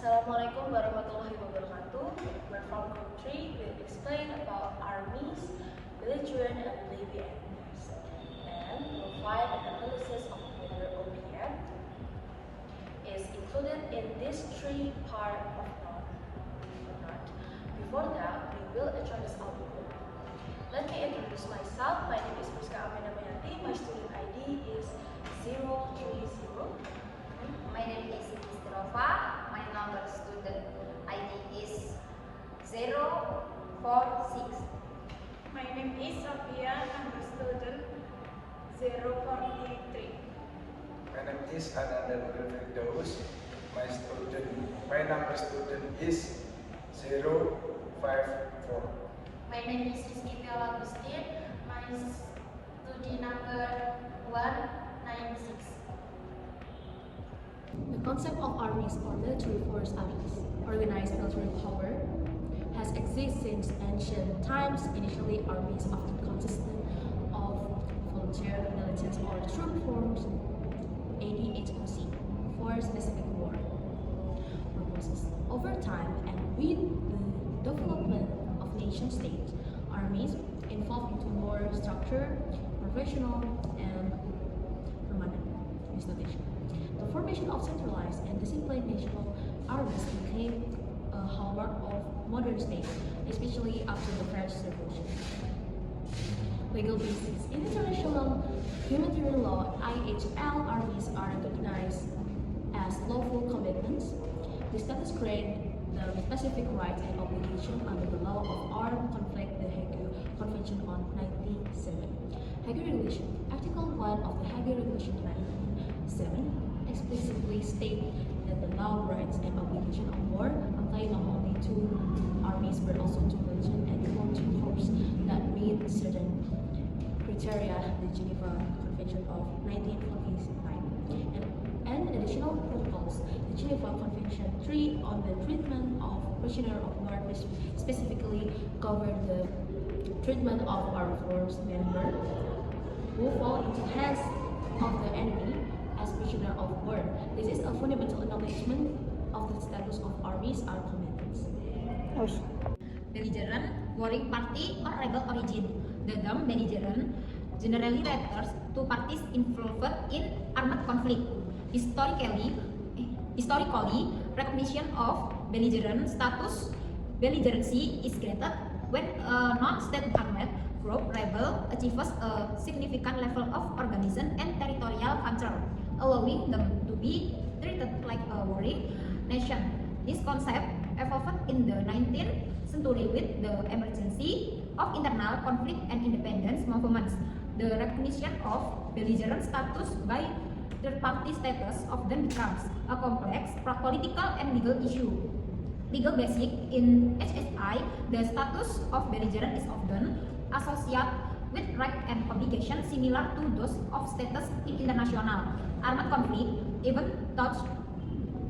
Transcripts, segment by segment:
Assalamualaikum warahmatullahi wabarakatuh. We're from Group 3. We'll explain about armies, belligerent and navy enemies. And we'll find an analysis of whether OPM is included in this three-part of not or not. Before that, we will introduce our group. Let me introduce myself. My name is Priska Amanda Mayanti. My student ID is 030. My name is Istrova. My number student ID is 046. My name is Sophia, number student 043. My name is Ananda Firdaus. My number student is 054. My name is Rizky Viola Agustin. My study number 196. The concept of armies or military force as organized military power has existed since ancient times. Initially, armies often consisted of volunteer militants or troop forms, ADHOC, for specific war purposes. Over time, and with the development of nation states, armies evolved into more structured, professional, and permanent institutions. The formation of centralized and disciplined national armies became a hallmark of modern states, especially after the French Revolution. Legal basis. In international humanitarian law, IHL armies are recognized as lawful commitments. The status creates the specific rights and obligations under the law of armed conflict, the Hague Convention on 1907. Hague Regulation. Article 1 of the Hague Regulation 1907 explicitly state that the law, rights, and obligation of war apply not only to armies but also to militant and volunteer corps that meet certain criteria, the Geneva Convention of 1949, and additional protocols. The Geneva Convention 3 on the treatment of prisoner of war specifically covered the treatment of armed force members who fall into hands of the enemy as prisoner of war. This is a fundamental acknowledgement of the status of armies as combatants. Belligerent, warring party or rebel origin. The term belligerent generally refers to parties involved in armed conflict. Historically, recognition of belligerency is granted when a non-state armed group rebel achieves a significant level of organization and territorial control, allowing them to be treated like a warring nation. This concept evolved in the 19th century with the emergency of internal conflict and independence movements. The recognition of belligerent status by third-party status often becomes a complex political and legal issue. Legal basic in HSI, the status of belligerent is often associated with right and obligation similar to those of status in international armed conflict, even though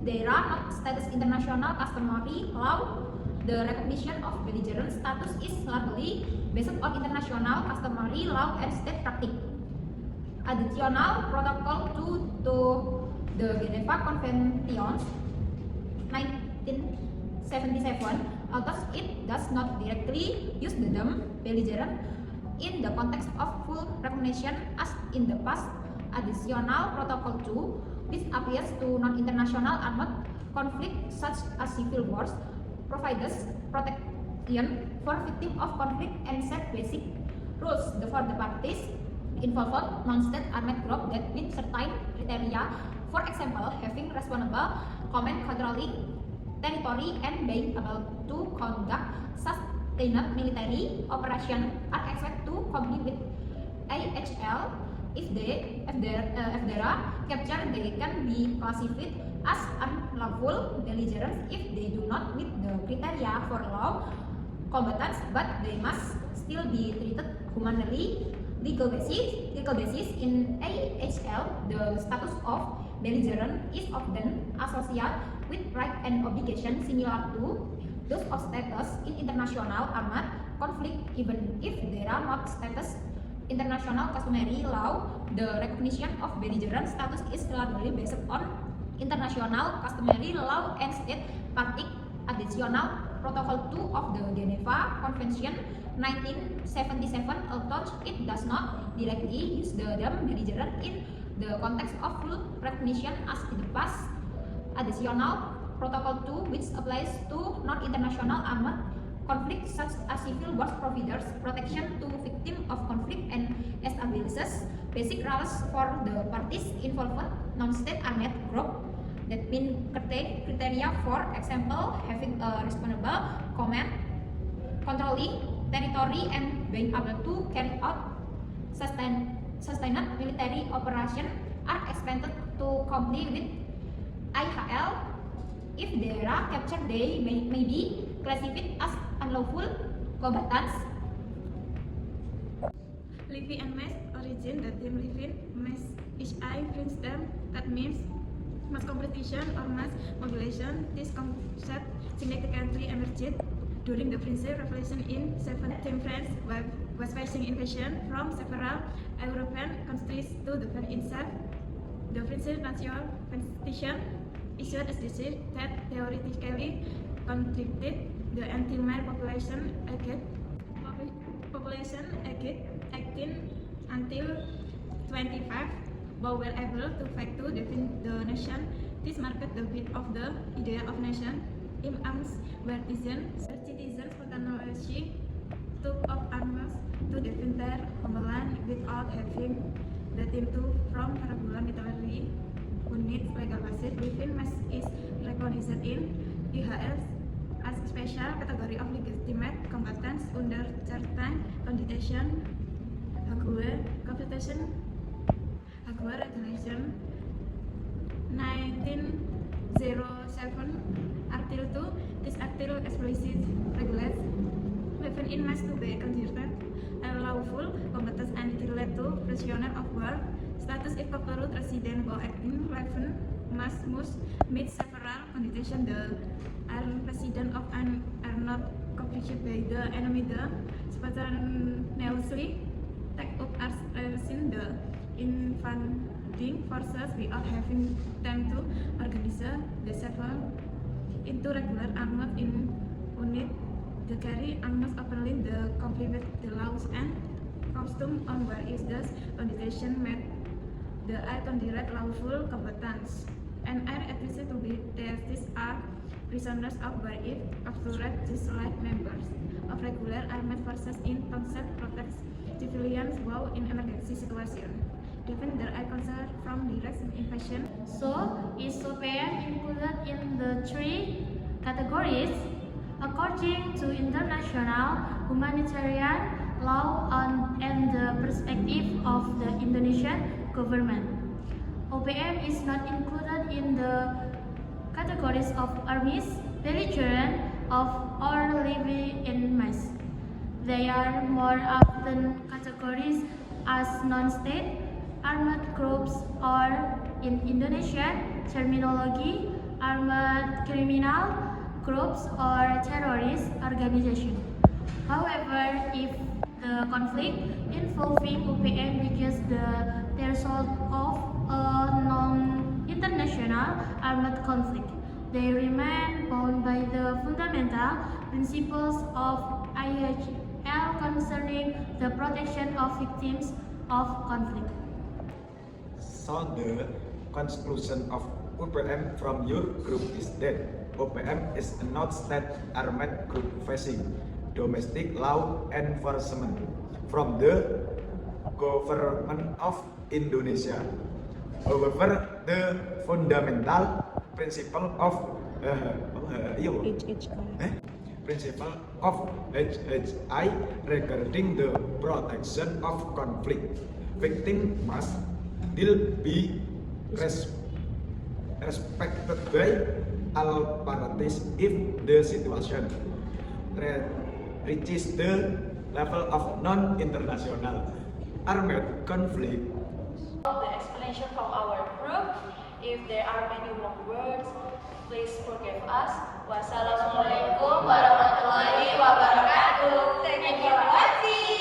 there are not status international customary law. The recognition of belligerent status is largely based on international customary law and state practice. Additional protocol to the Geneva Convention 1977, although it does not directly use the term belligerent in the context of full recognition as in the past. Additional Protocol 2, which applies to non-international armed conflict such as civil wars, provides protection for victims of conflict and set basic rules for the parties involved non-state armed group that meet certain criteria. For example, having responsible command controlling territory and being able to conduct sustained military operation are expected to comply with AHL. If there are capture, they can be classified as unlawful belligerents if they do not meet the criteria for law combatants, but they must still be treated humanely. Legal basis in AHL, the status of belligerent is often associated with right and obligation similar to those of status in international armed conflict, even if there are not status international customary law. The recognition of belligerent status is largely based on international customary law and state party additional Protocol 2 of the Geneva Convention 1977, although it does not directly use the term belligerent in the context of full recognition as in the past. Additional Protocol 2, which applies to non-international armed conflict such as civil war, provides protection to victims of conflict and establishes basic rules for the parties involved, non-state armed group that mean criteria, for example, having a responsible command, controlling territory, and being able to carry out sustained military operation are expected to comply with IHL. If they are captured, they may be classified as unlawful combatants. Livy and mass origin, the term living mass is I brings them, that means mass competition or mass mobilization. This concept significantly emerged during the French Revolution in 17France, was facing invasion from several European countries to defend itself. The French National Constitution issued a decree that theoretically contradicted the anti-male population aged 18 until 25, but were able to fight to defend the nation. This marked the birth of the idea of nation. Imams were citizens spontaneously took up arms to defend their homeland without having the team to from regular military units legalized. Living mass is recognized in IHL as a special category of legitimate combatants under certain conditions. Hague Regulation 1907 Article 2. This article explicitly regulates weapon in mass to be considered unlawful combatants and related to prisoner of war status if corporate resident while acting weapon must meet several conditions. The resident of an are not captured by the enemy. The spontaneously take up as in the invading forces without having time to organize themselves into regular armed unit. The carry arms openly, the comply with the laws and custom on war is thus condition made the considered lawful combatants and are at least to be tested are prisoners of war if captured. These like members of regular armed forces in concept protects civilians while in emergency situation. Defend their concern from direct invasion. So, is OPM included in the three categories according to international humanitarian law and the perspective of the Indonesian government? OPM is not included in the categories of armies, belligerent, or living in mass. They are more often categorized as non-state armed groups or, in Indonesian terminology, armed criminal groups or terrorist organizations. However, if the conflict involving OPM reaches the threshold of a non-international armed conflict, they remain bound by the fundamental principles of IHL concerning the protection of victims of conflict. So the conclusion of OPM from your group is that OPM is a non-state armed group facing domestic law enforcement from the government of Indonesia. However, the fundamental principle of HHI regarding the protection of conflict victims must still be respected by all parties if the situation reaches the level of non-international armed conflict. The explanation from our group. If there are many wrong words, please forgive us. Wassalamualaikum warahmatullahi wabarakatuh. Thank you for watching.